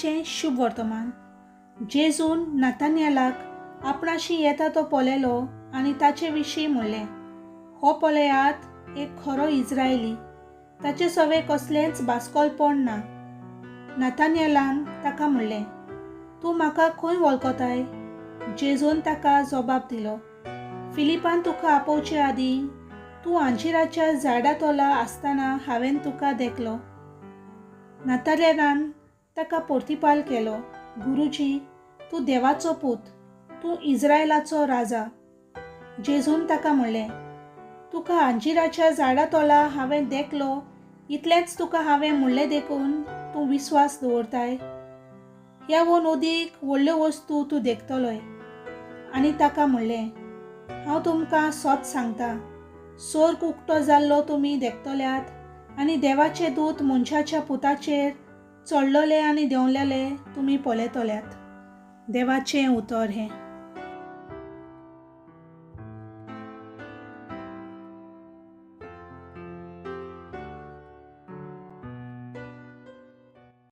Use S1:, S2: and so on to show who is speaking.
S1: शांतीचें शुभ वर्तमान. जेजून नातानियेलाक आपणाशी येता तो पळयलो आनी ताचे विशीं म्हणलें, हो पळयात एक खरो इस्रायली, ताचे सवे कसलेंच भासकोलपण ना. नातानियेलान ताका म्हणलें, तूं म्हाका खंय वळखताय? जेजून ताका जबाब दिलो, फिलिपान तुका आपोवचे आदीं तूं अंजिराच्या झाडा तोला आसतना हांवें तुका देखलो. नातानियेलान ताका परतिपाल केलो, गुरुजी, तूं देवाचो पूत, तूं इस्रायलाचो राजा. जेजून ताका म्हणलें, तुका अंजिराच्या झाडा तोला हांवें देखलो इतलेंच तुका हांवें म्हणलें देखून तूं विस्वास दवरताय? ह्या वन ओदीक व्हडल्यो वस्तू तूं देखतलोय. आनी ताका म्हणलें, हांव तुमकां सोत सांगतां, स्वर्ग उक्तो जाल्लो तुमी देखतल्यात आनी देवाचे दूत मनशाच्या पुताचेर चडलोले आनी देंवलेले तुमी पळयतल्यात. देवाचें उतर हें.